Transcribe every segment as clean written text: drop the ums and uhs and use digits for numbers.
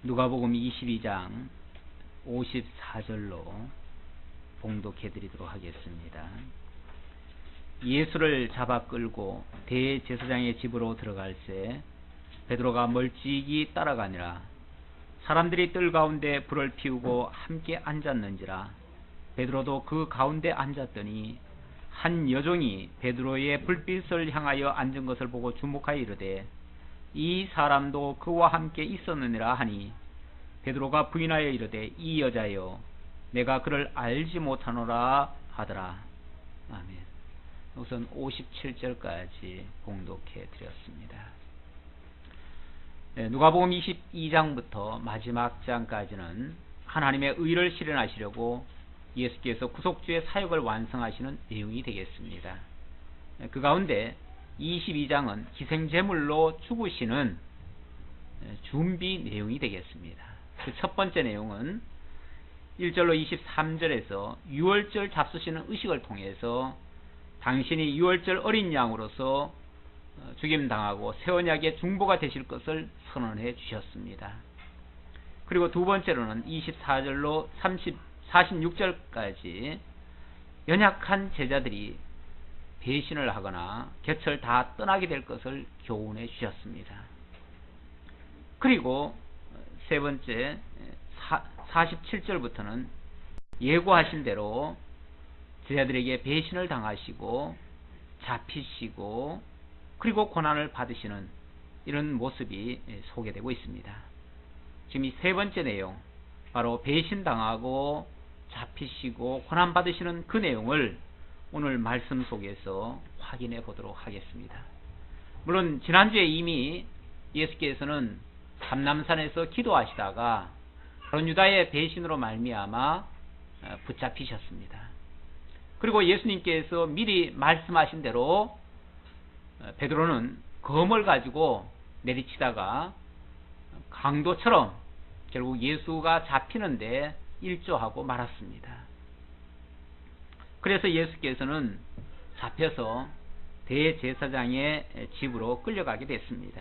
누가복음 22장 54절로 봉독해 드리도록 하겠습니다. 예수를 잡아 끌고 대제사장의 집으로 들어갈새 베드로가 멀찍이 따라가니라. 사람들이 뜰 가운데 불을 피우고 함께 앉았는지라. 베드로도 그 가운데 앉았더니 한 여종이 베드로의 불빛을 향하여 앉은 것을 보고 주목하여 이르되 이 사람도 그와 함께 있었느니라 하니, 베드로가 부인하여 이르되 이 여자여, 내가 그를 알지 못하노라 하더라. 아멘. 우선 57절까지 봉독해 드렸습니다. 누가복음 22장부터 마지막 장까지는 하나님의 의를 실현하시려고 예수께서 구속주의 사역을 완성하시는 내용이 되겠습니다. 그 가운데 22장은 희생제물로 죽으시는 준비 내용이 되겠습니다. 그 첫 번째 내용은 1절로 23절에서 유월절 잡수시는 의식을 통해서 당신이 유월절 어린 양으로서 죽임당하고 새 언약의 중보가 되실 것을 선언해 주셨습니다. 그리고 두 번째로는 24절로 46절까지 연약한 제자들이 배신을 하거나 곁을 다 떠나게 될 것을 교훈해 주셨습니다. 그리고 세 번째 47절부터는 예고하신 대로 제자들에게 배신을 당하시고 잡히시고 그리고 고난을 받으시는 이런 모습이 소개되고 있습니다. 지금 이 세 번째 내용, 바로 배신당하고 잡히시고 고난 받으시는 그 내용을 오늘 말씀 속에서 확인해 보도록 하겠습니다. 물론 지난주에 이미 예수께서는 감람산에서 기도하시다가 바로 유다의 배신으로 말미암아 붙잡히셨습니다. 그리고 예수님께서 미리 말씀하신 대로 베드로는 검을 가지고 내리치다가 강도처럼 결국 예수가 잡히는데 일조하고 말았습니다. 그래서 예수께서는 잡혀서 대제사장의 집으로 끌려가게 됐습니다.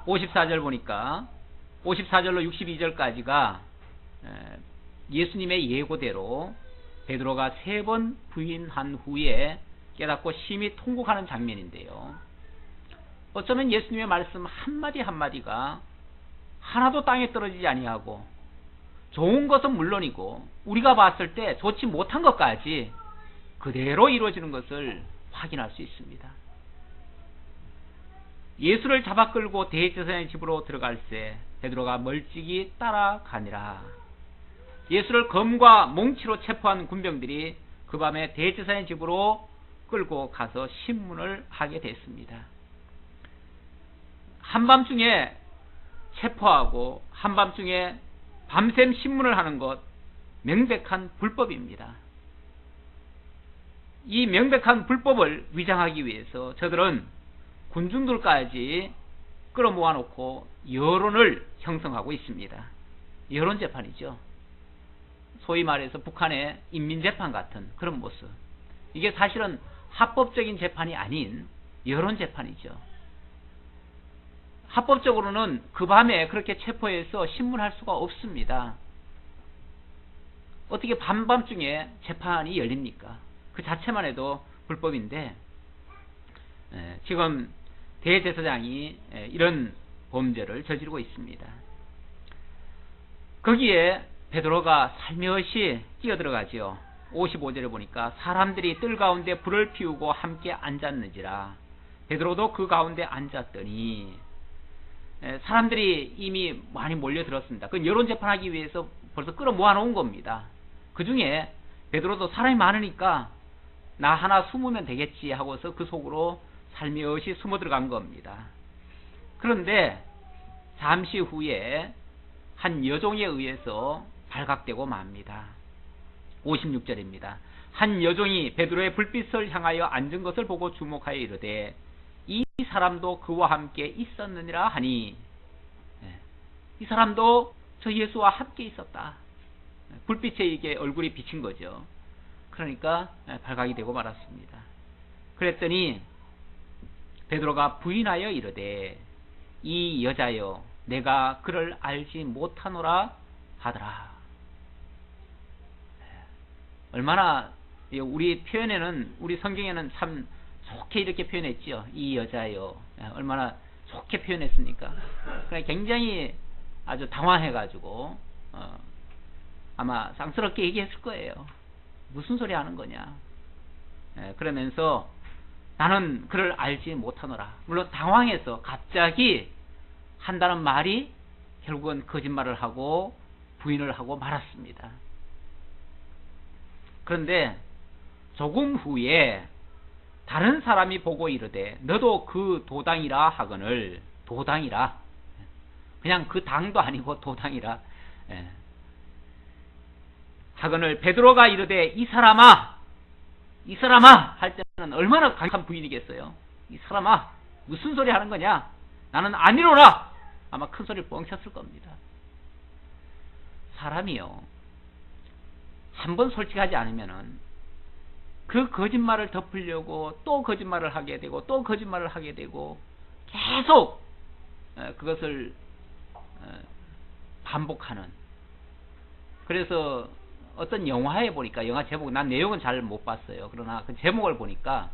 54절 보니까 54절로 62절까지가 예수님의 예고대로 베드로가 3번 부인한 후에 깨닫고 심히 통곡하는 장면인데요. 어쩌면 예수님의 말씀 한마디 한마디가 하나도 땅에 떨어지지 아니하고 좋은 것은 물론이고 우리가 봤을 때 좋지 못한 것까지 그대로 이루어지는 것을 확인할 수 있습니다. 예수를 잡아 끌고 대제사장의 집으로 들어갈새 베드로가 멀찍이 따라가니라. 예수를 검과 몽치로 체포한 군병들이 그 밤에 대제사장의 집으로 끌고 가서 심문을 하게 됐습니다. 한밤중에 체포하고 한밤중에 밤샘 심문을 하는 것, 명백한 불법입니다. 이 명백한 불법을 위장하기 위해서 저들은 군중들까지 끌어모아 놓고 여론을 형성하고 있습니다. 여론재판이죠. 소위 말해서 북한의 인민재판 같은 그런 모습. 이게 사실은 합법적인 재판이 아닌 여론재판이죠. 합법적으로는 그 밤에 그렇게 체포해서 신문할 수가 없습니다. 어떻게 밤밤중에 재판이 열립니까? 그 자체만 해도 불법인데 지금 대제사장이 이런 범죄를 저지르고 있습니다. 거기에 베드로가 살며시 뛰어들어가지요. 55절에 보니까 사람들이 뜰 가운데 불을 피우고 함께 앉았는지라. 베드로도 그 가운데 앉았더니, 사람들이 이미 많이 몰려들었습니다. 그건 여론재판하기 위해서 벌써 끌어모아 놓은 겁니다. 그 중에 베드로도 사람이 많으니까 나 하나 숨으면 되겠지 하고서 그 속으로 살며시 숨어 들어간 겁니다. 그런데 잠시 후에 한 여종에 의해서 발각되고 맙니다. 56절입니다. 한 여종이 베드로의 불빛을 향하여 앉은 것을 보고 주목하여 이르되 이 사람도 그와 함께 있었느니라 하니, 이 사람도 저 예수와 함께 있었다. 불빛에 이게 얼굴이 비친 거죠. 그러니까 발각이 되고 말았습니다. 그랬더니 베드로가 부인하여 이르되 이 여자여, 내가 그를 알지 못하노라 하더라. 얼마나 우리 표현에는, 우리 성경에는 참 좋게 이렇게 표현했지요. 이 여자요. 얼마나 좋게 표현했습니까? 그래 굉장히 아주 당황해가지고 아마 쌍스럽게 얘기했을 거예요. 무슨 소리 하는 거냐. 그러면서 나는 그를 알지 못하노라. 물론 당황해서 갑자기 한다는 말이 결국은 거짓말을 하고 부인을 하고 말았습니다. 그런데 조금 후에 다른 사람이 보고 이르되 너도 그 도당이라 하거늘. 도당이라, 그냥 그 당도 아니고 도당이라 하거늘 베드로가 이르되 이 사람아 할 때는 얼마나 강한 부인이겠어요. 이 사람아 무슨 소리 하는 거냐, 나는 아니로라. 아마 큰 소리를 뻥 쳤을 겁니다. 사람이요, 한번 솔직하지 않으면은 그 거짓말을 덮으려고 또 거짓말을 하게 되고 또 거짓말을 하게 되고 계속 그것을 반복하는. 그래서 어떤 영화에 보니까, 영화 제목, 난 내용은 잘 못 봤어요. 그러나 그 제목을 보니까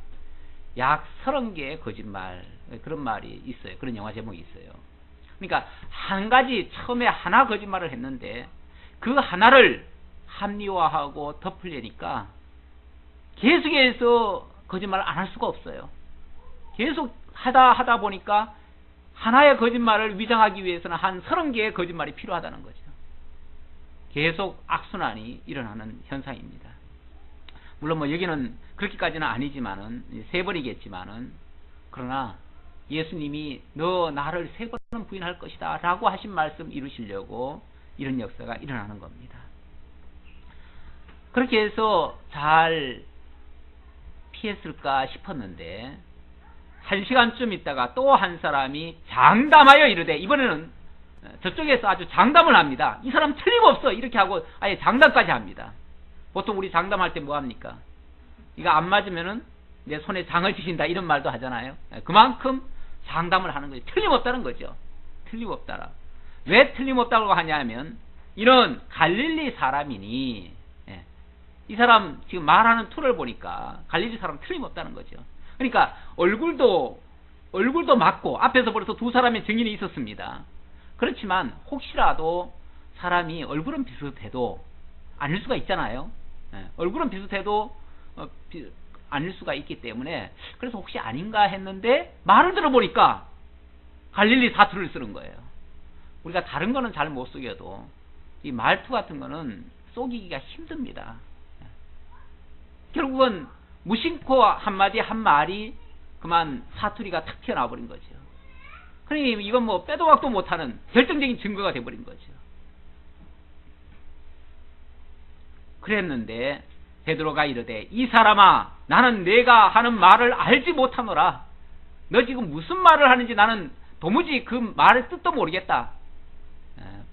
약 30개의 거짓말, 그런 말이 있어요. 그런 영화 제목이 있어요. 그러니까 한 가지, 처음에 하나 거짓말을 했는데 그 하나를 합리화하고 덮으려니까 계속해서 거짓말을 안 할 수가 없어요. 계속 하다 보니까 하나의 거짓말을 위장하기 위해서는 한 30개의 거짓말이 필요하다는 거죠. 계속 악순환이 일어나는 현상입니다. 물론 뭐 여기는 그렇게까지는 아니지만은, 세 번이겠지만은, 그러나 예수님이 너 나를 3번은 부인할 것이다 라고 하신 말씀 이루시려고 이런 역사가 일어나는 겁니다. 그렇게 해서 잘 피했을까 싶었는데 1시간쯤 있다가 또 한 사람이 장담하여 이르되, 이번에는 저쪽에서 아주 장담을 합니다. 이 사람 틀림없어 이렇게 하고 아예 장담까지 합니다. 보통 우리 장담할 때 뭐 합니까? 이거 안 맞으면은 내 손에 장을 지신다 이런 말도 하잖아요. 그만큼 장담을 하는 거죠. 틀림없다는 거죠. 틀림없다라. 왜 틀림없다고 하냐면 이런 갈릴리 사람이니, 이 사람 지금 말하는 투를 보니까 갈릴리 사람 틀림없다는 거죠. 그러니까 얼굴도 맞고 앞에서 벌써 두 사람의 증인이 있었습니다. 그렇지만 혹시라도 사람이 얼굴은 비슷해도 아닐 수가 있잖아요. 얼굴은 비슷해도 아닐 수가 있기 때문에, 그래서 혹시 아닌가 했는데 말을 들어보니까 갈릴리 사투를 쓰는 거예요. 우리가 다른 거는 잘 못 속여도 이 말투 같은 거는 속이기가 힘듭니다. 결국은 무심코 한마디 한 말이 그만 사투리가 탁 튀어나와 버린 거죠. 그러니 이건 뭐 빼도 박도 못하는 결정적인 증거가 돼버린 거죠. 그랬는데 베드로가 이르되 이 사람아 나는 내가 하는 말을 알지 못하노라. 너 지금 무슨 말을 하는지 나는 도무지 그 말의 뜻도 모르겠다.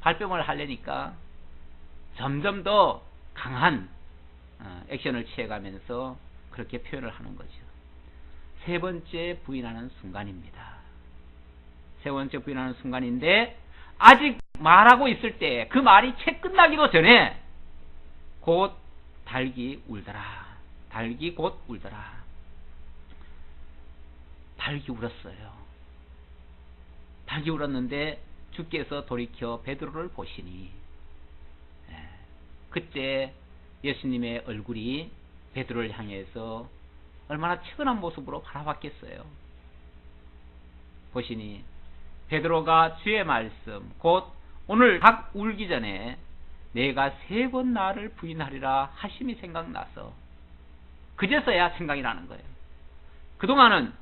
발뺌을 하려니까 점점 더 강한 액션을 취해가면서 그렇게 표현을 하는 거죠. 세 번째 부인하는 순간입니다. 세 번째 부인하는 순간인데 아직 말하고 있을 때 그 말이 채 끝나기도 전에 곧 닭이 울더라. 닭이 곧 울더라. 닭이 울었어요. 닭이 울었는데 주께서 돌이켜 베드로를 보시니 그때 예수님의 얼굴이 베드로를 향해서 얼마나 측은한 모습으로 바라봤겠어요. 보시니 베드로가 주의 말씀 곧 오늘 닭 울기 전에 내가 3번 나를 부인하리라 하심이 생각나서 그제서야 생각이 나는 거예요. 그동안은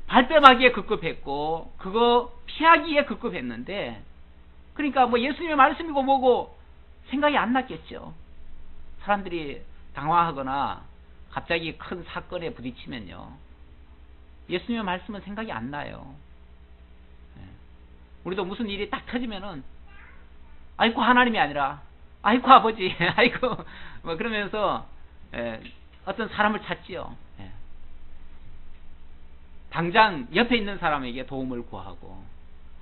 발뺌하기에 급급했고 그거 피하기에 급급했는데, 그러니까 뭐 예수님의 말씀이고 뭐고 생각이 안 났겠죠. 사람들이 당황하거나 갑자기 큰 사건에 부딪히면요, 예수님의 말씀은 생각이 안 나요. 우리도 무슨 일이 딱 터지면은 아이고 하나님이 아니라 아이고 아버지 아이고 뭐 그러면서 어떤 사람을 찾지요. 당장 옆에 있는 사람에게 도움을 구하고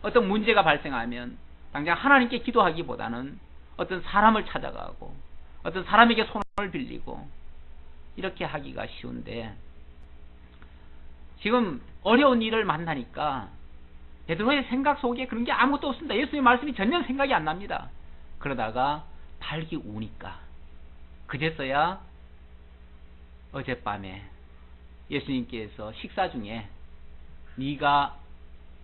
어떤 문제가 발생하면 당장 하나님께 기도하기보다는 어떤 사람을 찾아가고 어떤 사람에게 손을 빌리고 이렇게 하기가 쉬운데, 지금 어려운 일을 만나니까 베드로의 생각 속에 그런 게 아무것도 없습니다. 예수님의 말씀이 전혀 생각이 안 납니다. 그러다가 달기 우니까 그제서야 어젯밤에 예수님께서 식사 중에 네가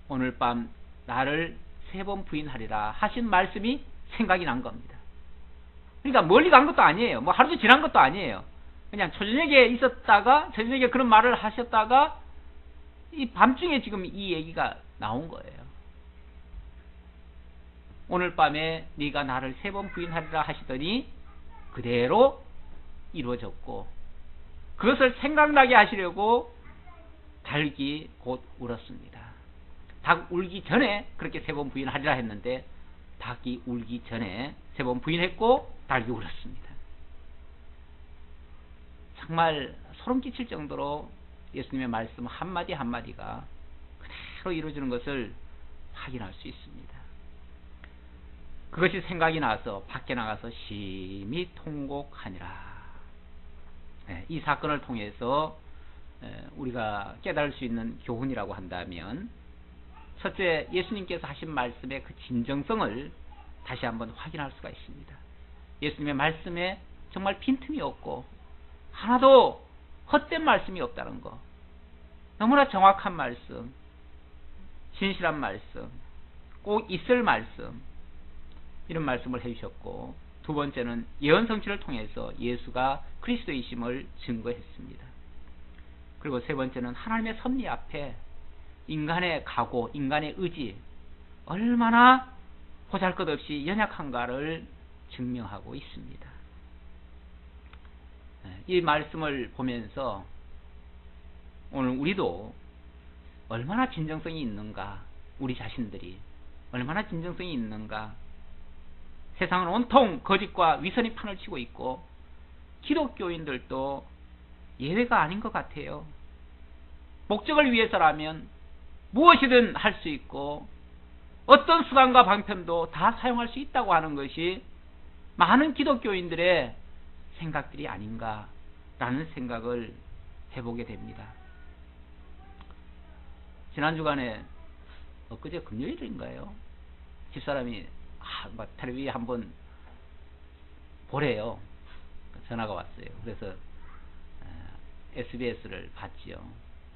오늘 밤 나를 3번 부인하리라 하신 말씀이 생각이 난 겁니다. 그러니까 멀리 간 것도 아니에요. 뭐 하루도 지난 것도 아니에요. 그냥 초저녁에 있었다가 초저녁에 그런 말을 하셨다가 이 밤중에 지금 이 얘기가 나온 거예요. 오늘 밤에 네가 나를 3번 부인하리라 하시더니 그대로 이루어졌고, 그것을 생각나게 하시려고 닭이 곧 울었습니다. 닭 울기 전에 그렇게 3번 부인하리라 했는데 닭이 울기 전에 3번 부인했고 닭이 울었습니다. 정말 소름 끼칠 정도로 예수님의 말씀 한마디 한마디가 그대로 이루어지는 것을 확인할 수 있습니다. 그것이 생각이 나서 밖에 나가서 심히 통곡하니라. 이 사건을 통해서 우리가 깨달을 수 있는 교훈이라고 한다면, 첫째, 예수님께서 하신 말씀의 그 진정성을 다시 한번 확인할 수가 있습니다. 예수님의 말씀에 정말 빈틈이 없고 하나도 헛된 말씀이 없다는 거, 너무나 정확한 말씀, 진실한 말씀, 꼭 있을 말씀, 이런 말씀을 해주셨고, 두 번째는 예언 성취를 통해서 예수가 그리스도이심을 증거했습니다. 그리고 세 번째는 하나님의 섭리 앞에 인간의 각오, 인간의 의지, 얼마나 보잘것없이 연약한가를 증명하고 있습니다. 이 말씀을 보면서 오늘 우리도 얼마나 진정성이 있는가, 우리 자신들이 얼마나 진정성이 있는가. 세상은 온통 거짓과 위선이 판을 치고 있고 기독교인들도 예외가 아닌 것 같아요. 목적을 위해서라면 무엇이든 할 수 있고 어떤 수단과 방편도 다 사용할 수 있다고 하는 것이 많은 기독교인들의 생각들이 아닌가라는 생각을 해보게 됩니다. 지난 주간에 엊그제 금요일인가요? 집사람이 텔레비에 한번 보래요. 전화가 왔어요. 그래서 SBS를 봤지요.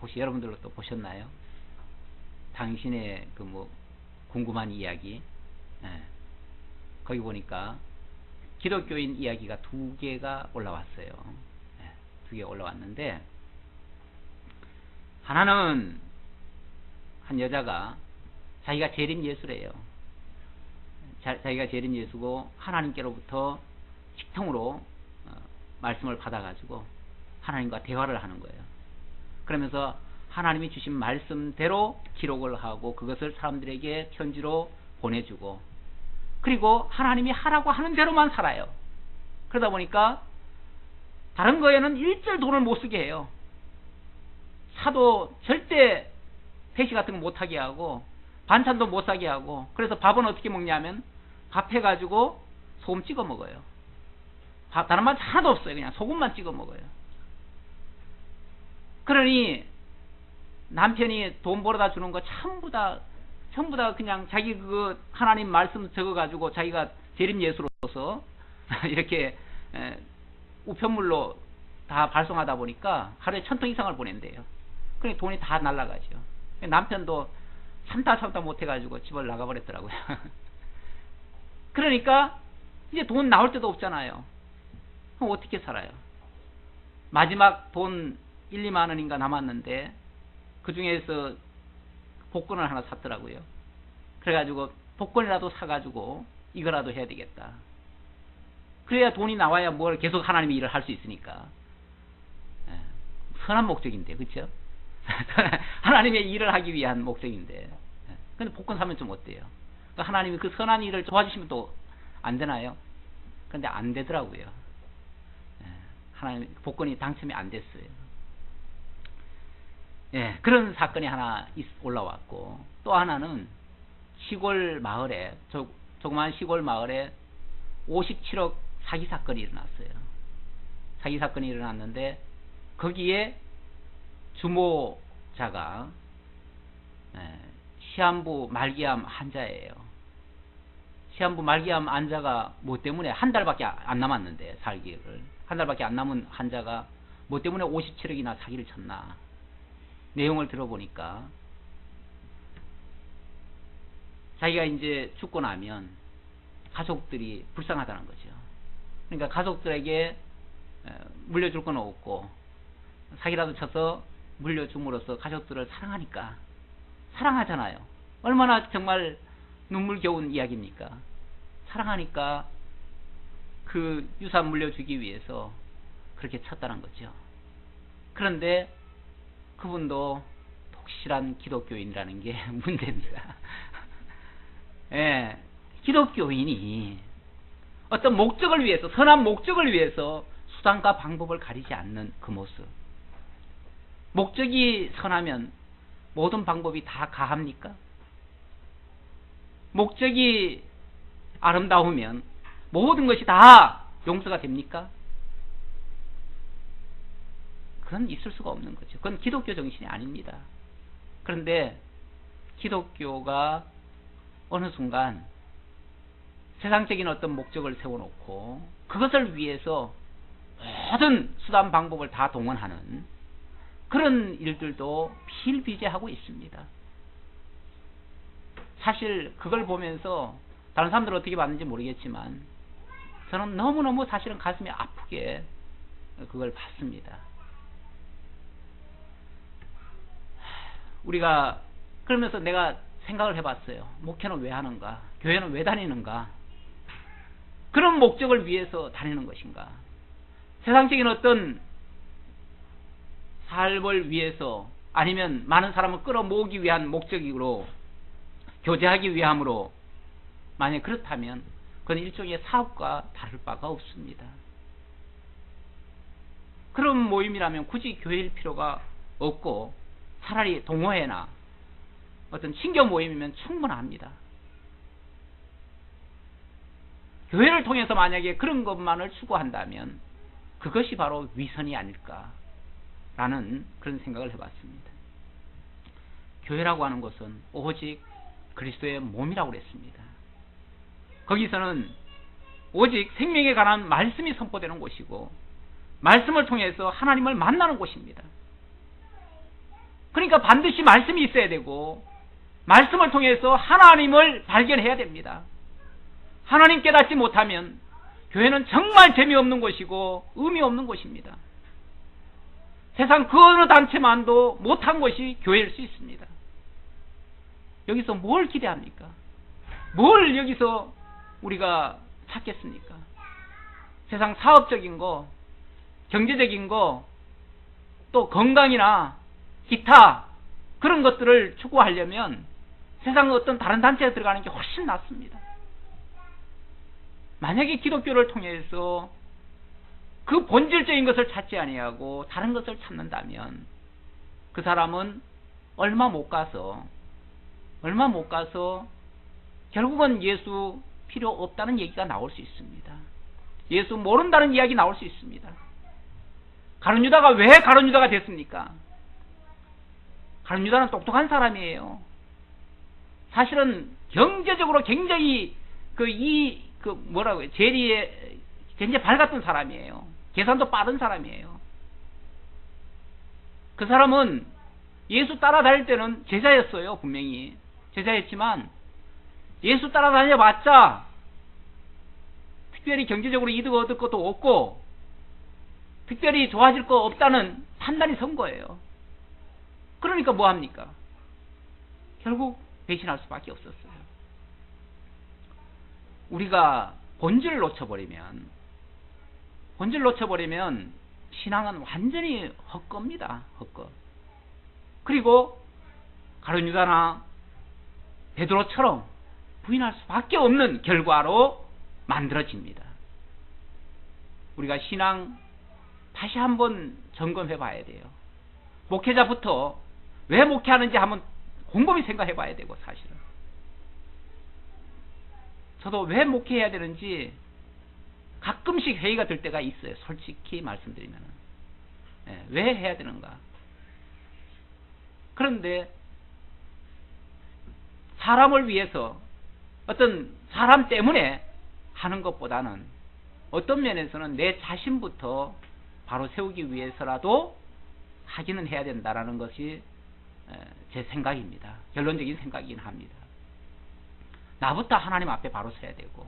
혹시 여러분들도 또 보셨나요? 당신의 그 궁금한 이야기. 거기 보니까 기독교인 이야기가 2개가 올라왔어요. 2개 올라왔는데, 하나는 한 여자가 자기가 재림 예수래요. 자기가 재림 예수고 하나님께로부터 직통으로 말씀을 받아가지고 하나님과 대화를 하는 거예요. 그러면서 하나님이 주신 말씀대로 기록을 하고 그것을 사람들에게 편지로 보내주고, 그리고 하나님이 하라고 하는 대로만 살아요. 그러다 보니까 다른 거에는 일절 돈을 못 쓰게 해요. 사도 절대 회시 같은 거 못하게 하고 반찬도 못 사게 하고, 그래서 밥은 어떻게 먹냐면 밥 해가지고 소금 찍어 먹어요. 다른 말 하나도 없어요. 그냥 소금만 찍어 먹어요. 그러니 남편이 돈 벌어다 주는 거 전부 다 그냥 자기 그 하나님 말씀 적어가지고 자기가 재림 예수로서 이렇게 우편물로 다 발송하다 보니까 하루에 1,000통 이상을 보낸대요. 그러니 돈이 다 날아가죠. 남편도 참다 못해가지고 집을 나가버렸더라고요. 그러니까 이제 돈 나올 데도 없잖아요. 그럼 어떻게 살아요? 마지막 돈 1, 2만 원인가 남았는데 그 중에서 복권을 하나 샀더라고요. 그래가지고 복권이라도 사가지고 이거라도 해야 되겠다. 그래야 돈이 나와야 뭘 계속 하나님의 일을 할 수 있으니까. 선한 목적인데, 그렇죠? 하나님의 일을 하기 위한 목적인데. 근데 복권 사면 좀 어때요? 하나님이 그 선한 일을 도와주시면 또 안 되나요? 근데 안 되더라고요. 하나님 복권이 당첨이 안 됐어요. 그런 사건이 하나 올라왔고, 또 하나는 시골 마을에, 조그마한 시골 마을에 57억 사기 사건이 일어났어요. 사기 사건이 일어났는데 거기에 주모자가 시한부 말기암 환자예요. 시한부 말기암 환자가 뭐 때문에 한 달밖에 안 남았는데, 살기를 한 달밖에 안 남은 환자가 뭐 때문에 57억이나 사기를 쳤나. 내용을 들어보니까 자기가 이제 죽고 나면 가족들이 불쌍하다는 거죠. 그러니까 가족들에게 물려줄 건 없고 사기라도 쳐서 물려줌으로써 가족들을 사랑하니까, 사랑하잖아요. 얼마나 정말 눈물겨운 이야기입니까? 사랑하니까 그 유산 물려주기 위해서 그렇게 쳤다는 거죠. 그런데 그분도 독실한 기독교인이라는 게 문제입니다. 예, 기독교인이 어떤 목적을 위해서, 선한 목적을 위해서 수단과 방법을 가리지 않는 그 모습. 목적이 선하면 모든 방법이 다 가합니까? 목적이 아름다우면 모든 것이 다 용서가 됩니까? 그건 있을 수가 없는 거죠. 그건 기독교 정신이 아닙니다. 그런데 기독교가 어느 순간 세상적인 어떤 목적을 세워놓고 그것을 위해서 모든 수단 방법을 다 동원하는 그런 일들도 비일비재하고 있습니다. 사실 그걸 보면서 다른 사람들은 어떻게 봤는지 모르겠지만 저는 너무너무 사실은 가슴이 아프게 그걸 봤습니다. 우리가 그러면서 내가 생각을 해봤어요. 목회는 왜 하는가? 교회는 왜 다니는가? 그런 목적을 위해서 다니는 것인가? 세상적인 어떤 삶을 위해서, 아니면 많은 사람을 끌어모으기 위한 목적으로, 교제하기 위함으로, 만약 그렇다면 그건 일종의 사업과 다를 바가 없습니다. 그런 모임이라면 굳이 교회일 필요가 없고 차라리 동호회나 어떤 친교 모임이면 충분합니다. 교회를 통해서 만약에 그런 것만을 추구한다면 그것이 바로 위선이 아닐까라는 그런 생각을 해봤습니다. 교회라고 하는 것은 오직 그리스도의 몸이라고 그랬습니다. 거기서는 오직 생명에 관한 말씀이 선포되는 곳이고 말씀을 통해서 하나님을 만나는 곳입니다. 그러니까 반드시 말씀이 있어야 되고 말씀을 통해서 하나님을 발견해야 됩니다. 하나님 깨닫지 못하면 교회는 정말 재미없는 곳이고 의미 없는 곳입니다. 세상 그 어느 단체만도 못한 것이 교회일 수 있습니다. 여기서 뭘 기대합니까? 뭘 여기서 우리가 찾겠습니까? 세상 사업적인 거, 경제적인 거, 또 건강이나 기타 그런 것들을 추구하려면 세상의 어떤 다른 단체에 들어가는 게 훨씬 낫습니다. 만약에 기독교를 통해서 그 본질적인 것을 찾지 아니하고 다른 것을 찾는다면 그 사람은 얼마 못 가서 결국은 예수 필요 없다는 얘기가 나올 수 있습니다. 예수 모른다는 이야기 나올 수 있습니다. 가룟 유다가 왜 가룟 유다가 됐습니까? 가룟 유다는 똑똑한 사람이에요. 사실은 경제적으로 굉장히 재리에 굉장히 밝았던 사람이에요. 계산도 빠른 사람이에요. 그 사람은 예수 따라다닐 때는 제자였어요. 분명히 제자였지만 예수 따라다녀봤자 특별히 경제적으로 이득 얻을 것도 없고 특별히 좋아질 거 없다는 판단이 선 거예요. 그러니까 뭐합니까? 결국 배신할 수밖에 없었어요. 우리가 본질을 놓쳐버리면 신앙은 완전히 헛겁니다. 헛거. 그리고 가룟 유다나 베드로처럼 부인할 수밖에 없는 결과로 만들어집니다. 우리가 신앙 다시 한번 점검해 봐야 돼요. 목회자부터 왜 목회하는지 한번 곰곰이 생각해 봐야 되고, 사실은 저도 왜 목회해야 되는지 가끔씩 회의가 될 때가 있어요. 솔직히 말씀드리면. 왜 해야 되는가. 그런데 사람을 위해서 어떤 사람 때문에 하는 것보다는 어떤 면에서는 내 자신부터 바로 세우기 위해서라도 하기는 해야 된다라는 것이 제 생각입니다. 결론적인 생각이긴 합니다. 나부터 하나님 앞에 바로 서야 되고,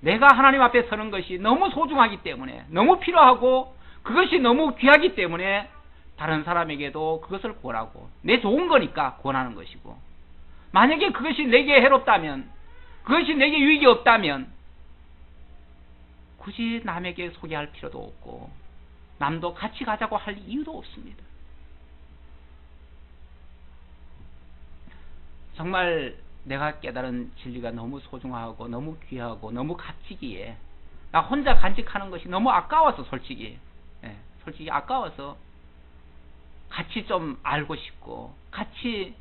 내가 하나님 앞에 서는 것이 너무 소중하기 때문에, 너무 필요하고 그것이 너무 귀하기 때문에 다른 사람에게도 그것을 권하고, 내 좋은 거니까 권하는 것이고, 만약에 그것이 내게 해롭다면, 그것이 내게 유익이 없다면 굳이 남에게 소개할 필요도 없고 남도 같이 가자고 할 이유도 없습니다. 정말 내가 깨달은 진리가 너무 소중하고 너무 귀하고 너무 값지기에 나 혼자 간직하는 것이 너무 아까워서 솔직히 아까워서 같이 좀 알고 싶고 같이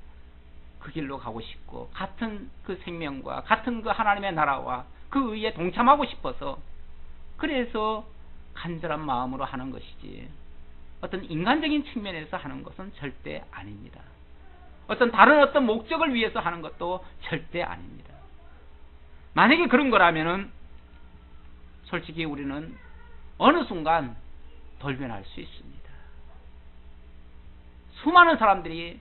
그 길로 가고 싶고 같은 그 생명과 같은 그 하나님의 나라와 그 의에 동참하고 싶어서 그래서 간절한 마음으로 하는 것이지 어떤 인간적인 측면에서 하는 것은 절대 아닙니다. 어떤 다른 어떤 목적을 위해서 하는 것도 절대 아닙니다. 만약에 그런 거라면은 솔직히 우리는 어느 순간 돌변할 수 있습니다. 수많은 사람들이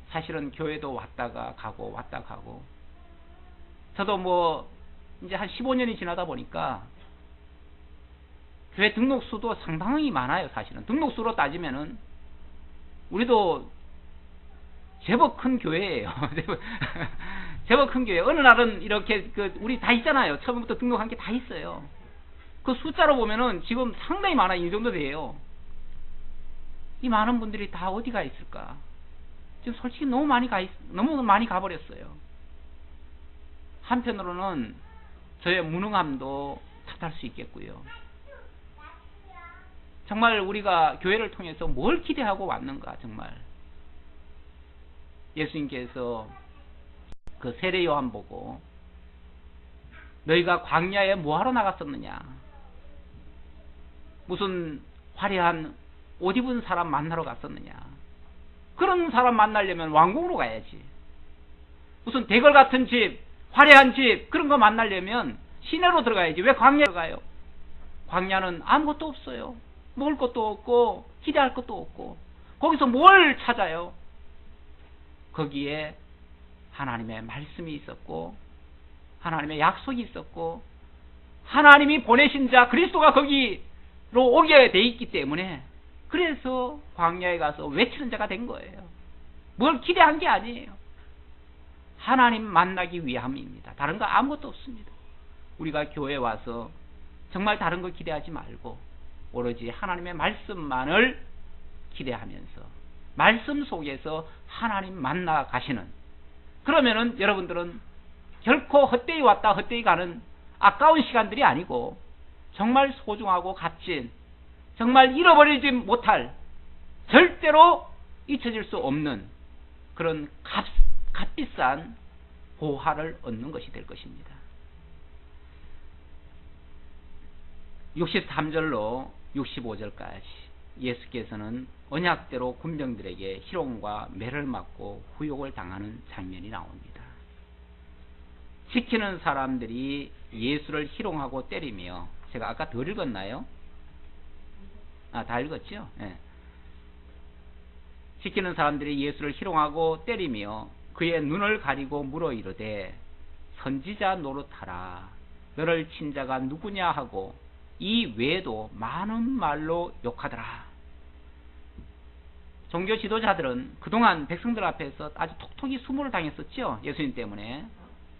사실은 교회도 왔다가 가고 왔다 가고 저도 뭐 이제 한 15년이 지나다 보니까 교회 등록수도 상당히 많아요. 사실은 등록수로 따지면은 우리도 제법 큰 교회예요. 제법 큰 교회. 어느 날은 이렇게 우리 다 있잖아요. 처음부터 등록한 게 다 있어요. 그 숫자로 보면은 지금 상당히 많아요. 이 정도 돼요. 이 많은 분들이 다 어디가 있을까? 지금 솔직히 너무 많이 가버렸어요. 한편으로는 저의 무능함도 탓할 수 있겠고요. 정말 우리가 교회를 통해서 뭘 기대하고 왔는가 정말. 예수님께서 그 세례 요한 보고 너희가 광야에 뭐하러 나갔었느냐, 무슨 화려한 옷 입은 사람 만나러 갔었느냐, 그런 사람 만나려면 왕궁으로 가야지, 무슨 대궐 같은 집, 화려한 집 그런 거 만나려면 시내로 들어가야지 왜 광야로 가요? 광야는 아무것도 없어요. 먹을 것도 없고 기대할 것도 없고 거기서 뭘 찾아요? 거기에 하나님의 말씀이 있었고 하나님의 약속이 있었고 하나님이 보내신 자 그리스도가 거기로 오게 돼 있기 때문에 그래서 광야에 가서 외치는 자가 된 거예요. 뭘 기대한 게 아니에요. 하나님 만나기 위함입니다. 다른 거 아무것도 없습니다. 우리가 교회에 와서 정말 다른 거 기대하지 말고 오로지 하나님의 말씀만을 기대하면서 말씀 속에서 하나님 만나 가시는, 그러면은 여러분들은 결코 헛되이 왔다 헛되이 가는 아까운 시간들이 아니고 정말 소중하고 값진, 정말 잃어버리지 못할, 절대로 잊혀질 수 없는 그런 값비싼 보화를 얻는 것이 될 것입니다. 63절로 65절까지 예수께서는 언약대로 군병들에게 희롱과 매를 맞고 후욕을 당하는 장면이 나옵니다. 지키는 사람들이 예수를 희롱하고 때리며, 제가 아까 더 읽었나요? 다 읽었죠? 네. 지키는 사람들이 예수를 희롱하고 때리며 그의 눈을 가리고 물어 이르되 선지자 노릇하라, 너를 친 자가 누구냐 하고 이 외에도 많은 말로 욕하더라. 종교 지도자들은 그동안 백성들 앞에서 아주 톡톡히 수모를 당했었죠. 예수님 때문에.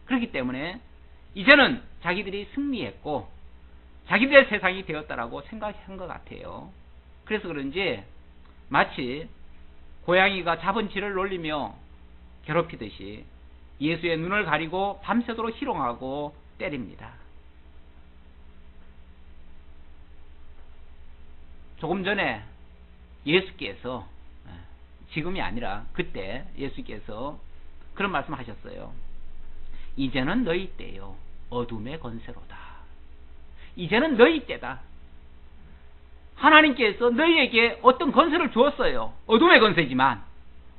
그렇기 때문에 이제는 자기들이 승리했고 자기들의 세상이 되었다라고 생각한 것 같아요. 그래서 그런지 마치 고양이가 잡은 쥐를 놀리며 괴롭히듯이 예수의 눈을 가리고 밤새도록 희롱하고 때립니다. 조금 전에 예수께서, 지금이 아니라 그때 예수께서 그런 말씀 하셨어요. 이제는 너희 때요. 어둠의 권세로다. 이제는 너희 때다. 하나님께서 너희에게 어떤 권세를 주었어요. 어둠의 권세지만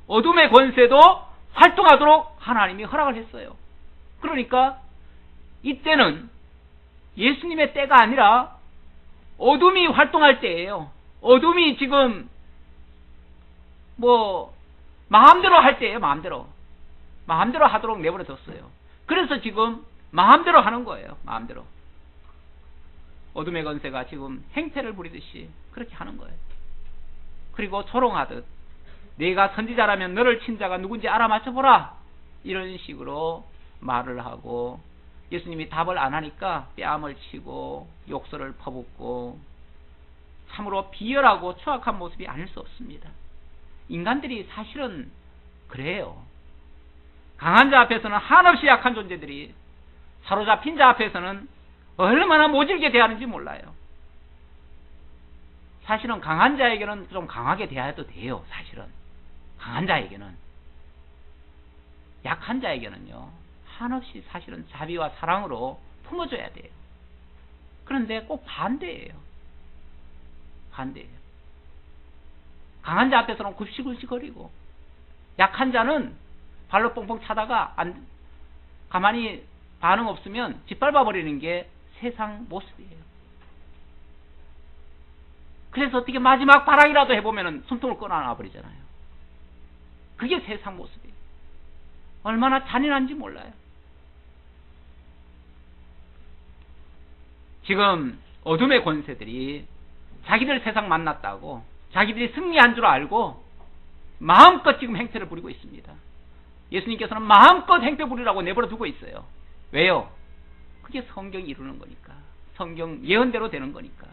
어둠의 권세도 활동하도록 하나님이 허락을 했어요. 그러니까 이때는 예수님의 때가 아니라 어둠이 활동할 때예요. 어둠이 지금 마음대로 할 때예요. 마음대로 하도록 내버려 뒀어요. 그래서 지금 마음대로 하는 거예요. 마음대로. 어둠의 권세가 지금 행태를 부리듯이 그렇게 하는 거예요. 그리고 조롱하듯 네가 선지자라면 너를 친 자가 누군지 알아맞혀보라, 이런 식으로 말을 하고, 예수님이 답을 안 하니까 뺨을 치고 욕설을 퍼붓고, 참으로 비열하고 추악한 모습이 아닐 수 없습니다. 인간들이 사실은 그래요. 강한 자 앞에서는 한없이 약한 존재들이 사로잡힌 자 앞에서는 얼마나 모질게 대하는지 몰라요. 사실은 강한 자에게는 좀 강하게 대해도 돼요. 사실은 강한 자에게는. 약한 자에게는요, 한없이 사실은 자비와 사랑으로 품어줘야 돼요. 그런데 꼭 반대예요. 강한 자 앞에서는 굽시굽시거리고, 약한 자는 발로 뻥뻥 차다가 가만히 반응 없으면 짓밟아 버리는 게 세상 모습이에요. 그래서 어떻게 마지막 발악이라도 해보면 숨통을 끊어놔 버리잖아요. 그게 세상 모습이에요. 얼마나 잔인한지 몰라요. 지금 어둠의 권세들이 자기들 세상 만났다고, 자기들이 승리한 줄 알고 마음껏 지금 행태를 부리고 있습니다. 예수님께서는 마음껏 행태 부리라고 내버려 두고 있어요. 왜요? 그게 성경이 이루는 거니까. 성경 예언대로 되는 거니까.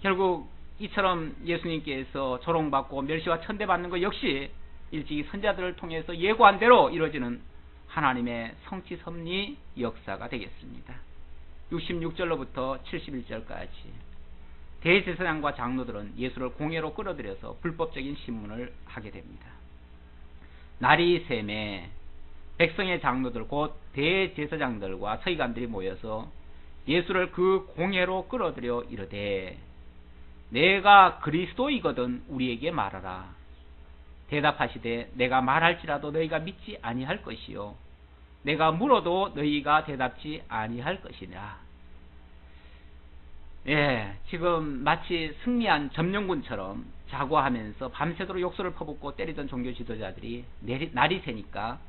결국 이처럼 예수님께서 조롱받고 멸시와 천대받는 것 역시 일찍이 선지자들을 통해서 예고한 대로 이루어지는 하나님의 성취 섭리 역사가 되겠습니다. 66절로부터 71절까지 대제사장과 장로들은 예수를 공회로 끌어들여서 불법적인 신문을 하게 됩니다. 날이 샘에 백성의 장로들 곧 대제사장들과 서기관들이 모여서 예수를 그 공회로 끌어들여 이르되, 내가 그리스도이거든 우리에게 말하라. 대답하시되, 내가 말할지라도 너희가 믿지 아니할 것이요 내가 물어도 너희가 대답지 아니할 것이냐. 지금 마치 승리한 점령군처럼 자고하면서 밤새도록 욕설을 퍼붓고 때리던 종교 지도자들이 날이 새니까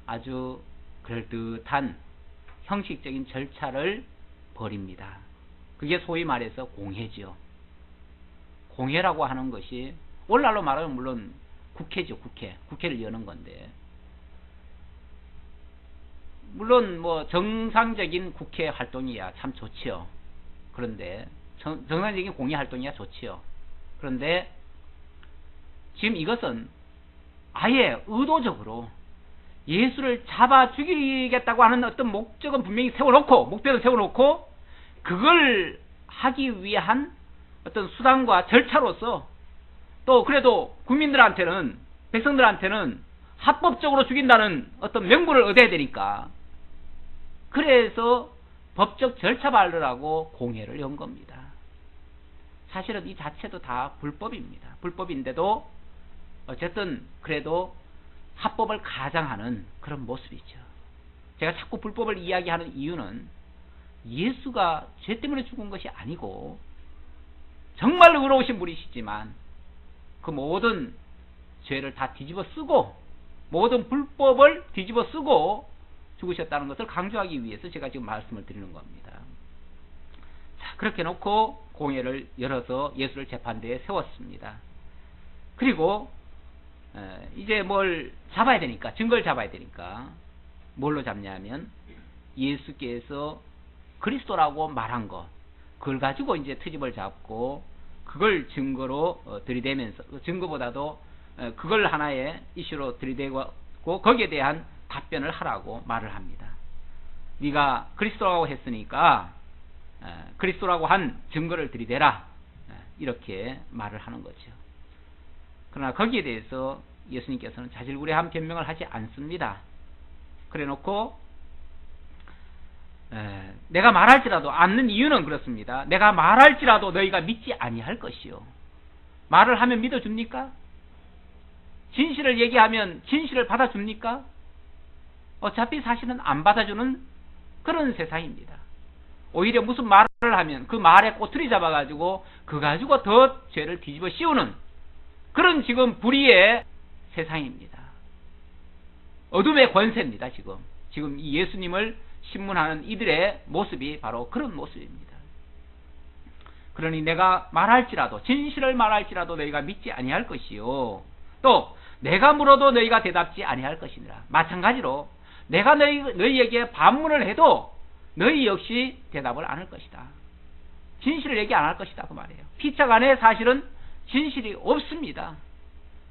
아주 그럴듯한 형식적인 절차를 벌입니다. 그게 소위 말해서 공회지요. 공회라고 하는 것이 오늘날로 말하면 물론 국회죠. 국회를 여는 건데, 물론 정상적인 국회 활동이야 참 좋지요. 그런데 정상적인 공회 활동이야 좋지요. 그런데 지금 이것은 아예 의도적으로 예수를 잡아 죽이겠다고 하는 어떤 목적은 분명히 목표를 세워놓고 그걸 하기 위한 어떤 수단과 절차로서, 또 그래도 국민들한테는, 백성들한테는 합법적으로 죽인다는 어떤 명분을 얻어야 되니까, 그래서 법적 절차 밟으라고 공회를 연 겁니다. 사실은 이 자체도 다 불법입니다. 불법인데도 어쨌든 그래도 합법을 가장하는 그런 모습이죠. 제가 자꾸 불법을 이야기하는 이유는 예수가 죄 때문에 죽은 것이 아니고 정말 의로우신 분이시지만 그 모든 죄를 다 뒤집어 쓰고 모든 불법을 뒤집어 쓰고 죽으셨다는 것을 강조하기 위해서 제가 지금 말씀을 드리는 겁니다. 자, 그렇게 놓고 공회를 열어서 예수를 재판대에 세웠습니다. 그리고 이제 뭘 잡아야 되니까, 증거를 잡아야 되니까 뭘로 잡냐면 예수께서 그리스도라고 말한 것, 그걸 가지고 이제 트집을 잡고 그걸 증거로 들이대면서, 증거보다도 그걸 하나의 이슈로 들이대고 거기에 대한 답변을 하라고 말을 합니다. 네가 그리스도라고 했으니까 그리스도라고 한 증거를 들이대라, 이렇게 말을 하는 거죠. 그러나 거기에 대해서 예수님께서는 자질구레한 변명을 하지 않습니다. 그래 놓고 내가 말할지라도 않는 이유는 그렇습니다. 내가 말할지라도 너희가 믿지 아니할 것이요. 말을 하면 믿어줍니까? 진실을 얘기하면 진실을 받아줍니까? 어차피 사실은 안 받아주는 그런 세상입니다. 오히려 무슨 말을 하면 그 말에 꼬투리 잡아가지고 그 가지고 더 죄를 뒤집어 씌우는 그런 지금 불의의 세상입니다. 어둠의 권세입니다. 지금 이 예수님을 신문하는 이들의 모습이 바로 그런 모습입니다. 그러니 내가 말할지라도 진실을 말할지라도 너희가 믿지 아니할 것이요 또 내가 물어도 너희가 대답지 아니할 것이니라. 마찬가지로 내가 너희에게 반문을 해도 너희 역시 대답을 안 할 것이다. 진실을 얘기 안 할 것이다 그 말이에요. 피차 간에 사실은 진실이 없습니다.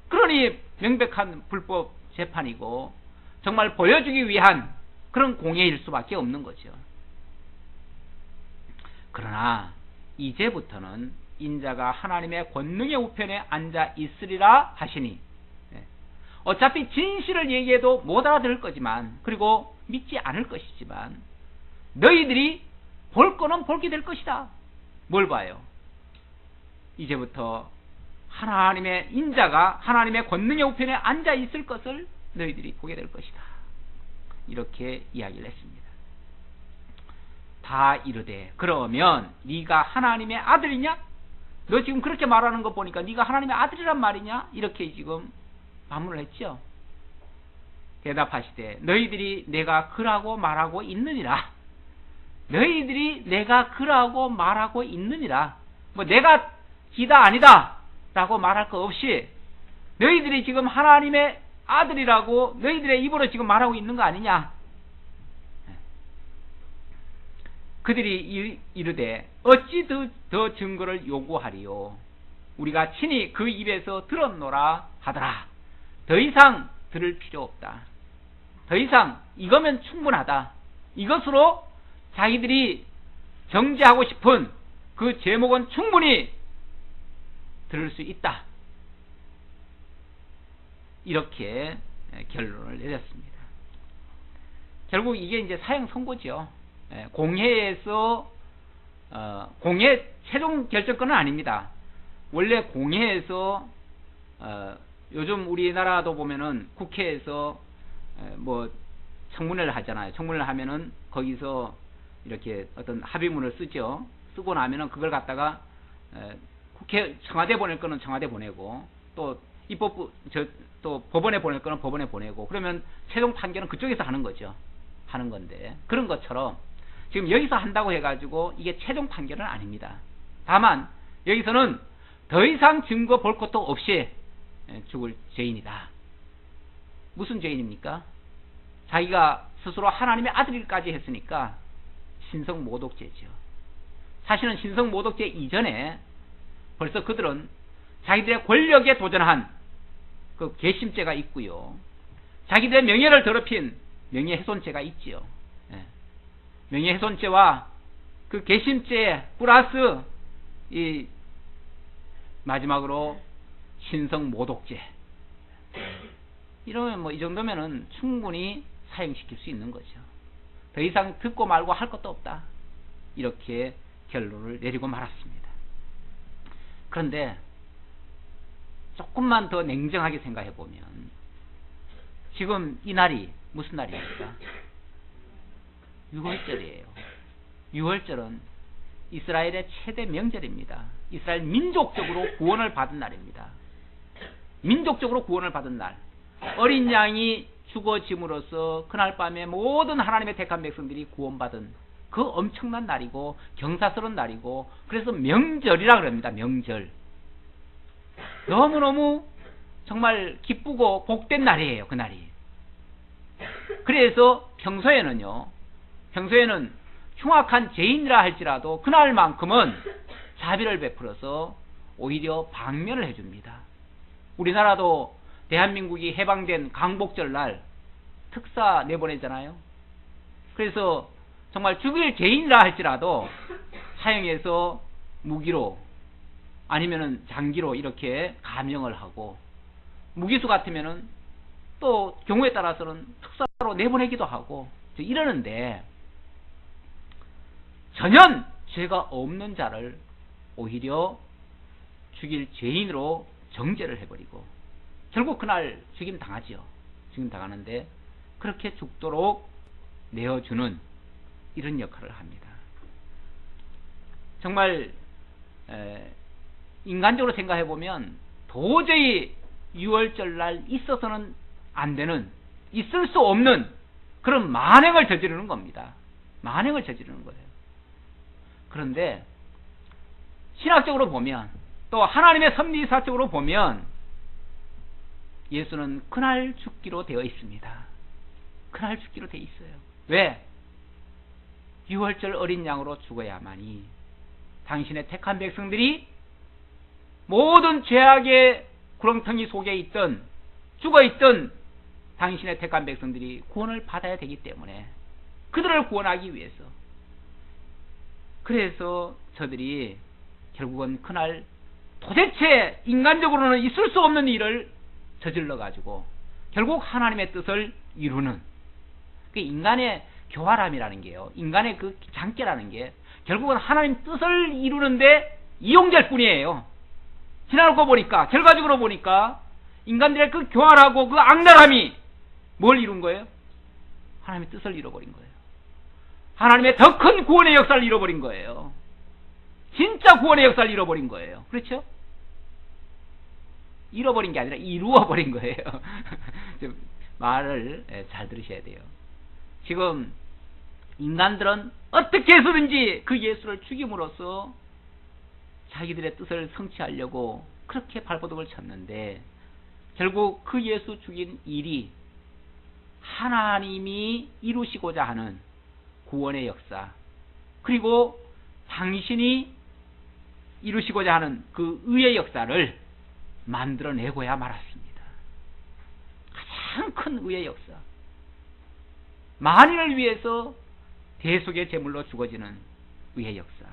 그러니 명백한 불법 재판이고 정말 보여주기 위한 그런 공예일 수밖에 없는 거죠. 그러나 이제부터는 인자가 하나님의 권능의 우편에 앉아 있으리라 하시니 어차피 진실을 얘기해도 못 알아들을 거지만 그리고 믿지 않을 것이지만 너희들이 볼 거는 볼게 될 것이다. 뭘 봐요? 이제부터 하나님의 인자가 하나님의 권능의 우편에 앉아 있을 것을 너희들이 보게 될 것이다. 이렇게 이야기를 했습니다. 다 이르되 그러면 네가 하나님의 아들이냐? 너 지금 그렇게 말하는 거 보니까 네가 하나님의 아들이란 말이냐? 이렇게 지금 반문을 했죠. 대답하시되 너희들이 내가 그라고 말하고 있느니라. 너희들이 내가 그라고 말하고 있느니라. 뭐 내가 기다 아니다 라고 말할 거 없이 너희들이 지금 하나님의 아들이라고 너희들의 입으로 지금 말하고 있는 거 아니냐. 그들이 이르되 어찌 더 증거를 요구하리요. 우리가 친히 그 입에서 들었노라 하더라. 더 이상 들을 필요 없다. 더 이상 이거면 충분하다. 이것으로 자기들이 정죄하고 싶은 그 제목은 충분히 들을 수 있다. 이렇게 결론을 내렸습니다. 결국 이게 이제 사형 선고죠. 공회에서 공회 최종 결정권은 아닙니다. 원래 공회에서 요즘 우리나라도 보면은 국회에서 뭐 청문회를 하잖아요. 청문회를 하면은 거기서 이렇게 어떤 합의문을 쓰죠. 쓰고 나면은 그걸 갖다가 국회 청와대 보낼 거는 청와대 보내고 또 입법부 또 법원에 보낼 거는 법원에 보내고 그러면 최종 판결은 그쪽에서 하는 거죠. 하는 건데 그런 것처럼 지금 여기서 한다고 해가지고 이게 최종 판결은 아닙니다. 다만 여기서는 더 이상 증거 볼 것도 없이 죽을 죄인이다. 무슨 죄인입니까? 자기가 스스로 하나님의 아들까지 했으니까 신성모독죄죠. 사실은 신성모독죄 이전에 벌써 그들은 자기들의 권력에 도전한 그 괘씸죄가 있고요. 자기들의 명예를 더럽힌 명예훼손죄가 있지요. 명예훼손죄와 그 괘씸죄 플러스 이 마지막으로 신성모독죄. 이러면 뭐 이 정도면은 충분히 사형시킬 수 있는 거죠. 더 이상 듣고 말고 할 것도 없다. 이렇게 결론을 내리고 말았습니다. 그런데 조금만 더 냉정하게 생각해 보면 지금 이 날이 무슨 날입니까? 6월절이에요. 6월절은 이스라엘의 최대 명절입니다. 이스라엘 민족적으로 구원을 받은 날입니다. 민족적으로 구원을 받은 날. 어린 양이 죽어짐으로써 그날 밤에 모든 하나님의 택한 백성들이 구원받은 그 엄청난 날이고 경사스러운 날이고 그래서 명절이라 그럽니다. 명절. 너무너무 정말 기쁘고 복된 날이에요. 그날이. 그래서 평소에는 흉악한 죄인이라 할지라도 그날만큼은 자비를 베풀어서 오히려 방면을 해줍니다. 우리나라도 대한민국이 해방된 광복절 날 특사 내보내잖아요. 그래서 정말 죽일 죄인이라 할지라도 사형해서 무기로 아니면은 장기로 이렇게 감형을 하고 무기수 같으면은 또 경우에 따라서는 특사로 따로 내보내기도 하고 이러는데 전혀 죄가 없는 자를 오히려 죽일 죄인으로 정죄를 해버리고 결국 그날 죽임 당하지요. 죽임 당하는데 그렇게 죽도록 내어주는 이런 역할을 합니다. 정말 인간적으로 생각해 보면 도저히 유월절날 있어서는 안 되는, 있을 수 없는 그런 만행을 저지르는 겁니다. 만행을 저지르는 거예요. 그런데 신학적으로 보면 또 하나님의 섭리사적으로 보면 예수는 그날 죽기로 되어 있습니다. 그날 죽기로 되어 있어요. 왜? 유월절 어린 양으로 죽어야만이 당신의 택한 백성들이 모든 죄악의 구렁텅이 속에 있던, 죽어있던 당신의 택한 백성들이 구원을 받아야 되기 때문에, 그들을 구원하기 위해서. 그래서 저들이 결국은 그날 도대체 인간적으로는 있을 수 없는 일을 저질러 가지고 결국 하나님의 뜻을 이루는, 그 인간의 교활함이라는 게요, 인간의 그 장깨라는 게 결국은 하나님 뜻을 이루는데 이용될 뿐이에요. 지나고 보니까, 결과적으로 보니까 인간들의 그 교활하고 그 악랄함이 뭘 이룬 거예요? 하나님의 뜻을 잃어버린 거예요. 하나님의 더 큰 구원의 역사를 잃어버린 거예요. 진짜 구원의 역사를 잃어버린 거예요. 그렇죠? 잃어버린 게 아니라 이루어버린 거예요. 말을 잘 들으셔야 돼요. 지금 인간들은 어떻게 해서든지 그 예수를 죽임으로써 자기들의 뜻을 성취하려고 그렇게 발버둥을 쳤는데, 결국 그 예수 죽인 일이 하나님이 이루시고자 하는 구원의 역사, 그리고 당신이 이루시고자 하는 그 의의 역사를 만들어내고야 말았습니다. 가장 큰 의의 역사, 만인을 위해서 대속의 제물로 죽어지는 의의 역사,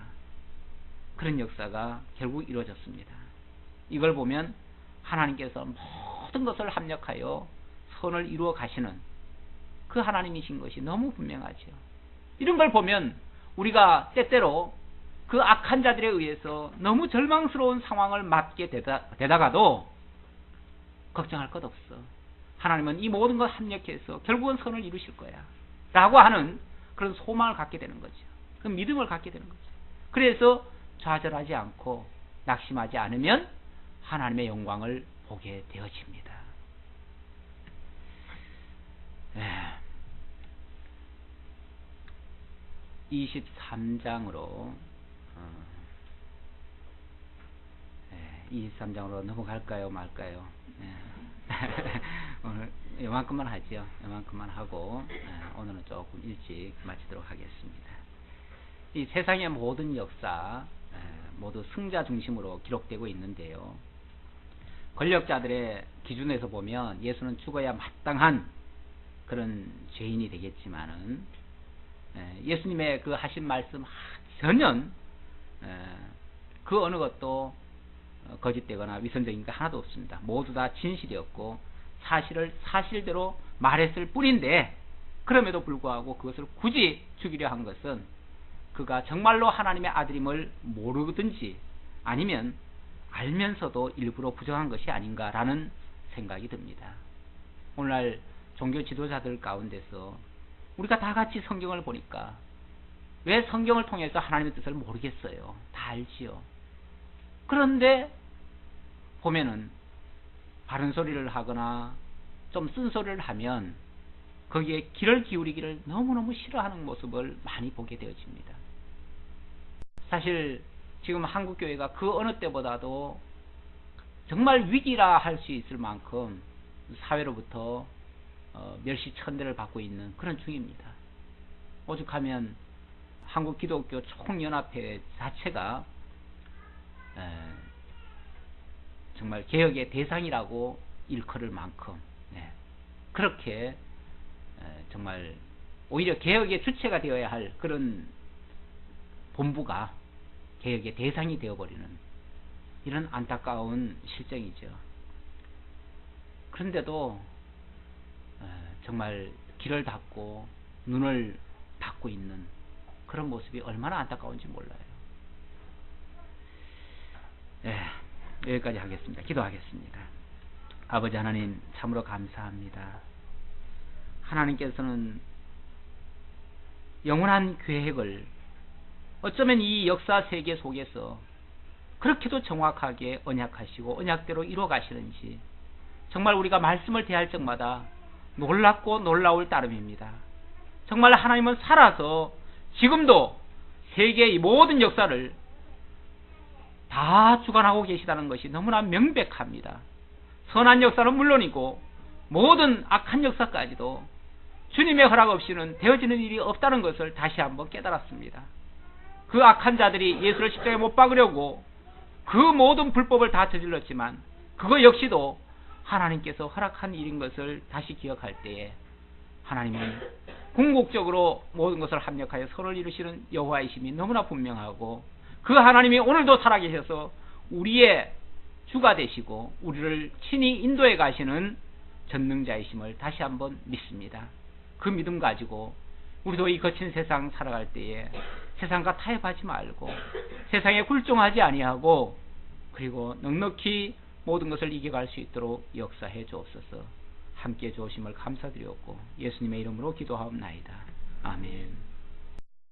그런 역사가 결국 이루어졌습니다. 이걸 보면 하나님께서 모든 것을 합력하여 선을 이루어 가시는 그 하나님이신 것이 너무 분명하죠. 이런 걸 보면 우리가 때때로 그 악한 자들에 의해서 너무 절망스러운 상황을 맞게 되다가도 걱정할 것 없어. 하나님은 이 모든 걸 합력해서 결국은 선을 이루실 거야 라고 하는 그런 소망을 갖게 되는 거죠. 그 믿음을 갖게 되는 거죠. 그래서 좌절하지 않고 낙심하지 않으면 하나님의 영광을 보게 되어집니다. 23장으로 23장으로 넘어갈까요 말까요? 오늘 이만큼만 하죠. 이만큼만 하고 오늘은 조금 일찍 마치도록 하겠습니다. 이 세상의 모든 역사 모두 승자 중심으로 기록되고 있는데요, 권력자들의 기준에서 보면 예수는 죽어야 마땅한 그런 죄인이 되겠지만은 예수님의 그 하신 말씀 전혀 그 어느 것도 거짓되거나 위선적인 게 하나도 없습니다. 모두 다 진실이었고 사실을 사실대로 말했을 뿐인데, 그럼에도 불구하고 그것을 굳이 죽이려 한 것은 그가 정말로 하나님의 아들임을 모르든지 아니면 알면서도 일부러 부정한 것이 아닌가라는 생각이 듭니다. 오늘날 종교 지도자들 가운데서 우리가 다 같이 성경을 보니까 왜 성경을 통해서 하나님의 뜻을 모르겠어요? 다 알지요. 그런데 보면은 바른 소리를 하거나 좀 쓴소리를 하면 거기에 귀를 기울이기를 너무너무 싫어하는 모습을 많이 보게 되어집니다. 사실 지금 한국교회가 그 어느 때보다도 정말 위기라 할 수 있을 만큼 사회로부터 멸시천대를 받고 있는 그런 중입니다. 오죽하면 한국기독교 총연합회 자체가 정말 개혁의 대상이라고 일컬을 만큼 그렇게 정말 오히려 개혁의 주체가 되어야 할 그런 본부가 개혁의 대상이 되어버리는 이런 안타까운 실정이죠. 그런데도 정말 귀를 닫고 눈을 닫고 있는 그런 모습이 얼마나 안타까운지 몰라요. 여기까지 하겠습니다. 기도하겠습니다. 아버지 하나님, 참으로 감사합니다. 하나님께서는 영원한 계획을 어쩌면 이 역사 세계 속에서 그렇게도 정확하게 언약하시고 언약대로 이루어 가시는지 정말 우리가 말씀을 대할 적마다 놀랍고 놀라울 따름입니다. 정말 하나님은 살아서 지금도 세계의 모든 역사를 다 주관하고 계시다는 것이 너무나 명백합니다. 선한 역사는 물론이고 모든 악한 역사까지도 주님의 허락 없이는 되어지는 일이 없다는 것을 다시 한번 깨달았습니다. 그 악한 자들이 예수를 십자가에 못 박으려고 그 모든 불법을 다 저질렀지만 그거 역시도 하나님께서 허락한 일인 것을 다시 기억할 때에 하나님은 궁극적으로 모든 것을 합력하여 선을 이루시는 여호와이심이 너무나 분명하고 그 하나님이 오늘도 살아계셔서 우리의 주가 되시고 우리를 친히 인도해 가시는 전능자이심을 다시 한번 믿습니다. 그 믿음 가지고 우리도 이 거친 세상 살아갈 때에 세상과 타협하지 말고 세상에 굴종하지 아니하고 그리고 넉넉히 모든 것을 이겨갈 수 있도록 역사해 주옵소서. 함께 해 주심을 감사드렸고 예수님의 이름으로 기도하옵나이다. 아멘.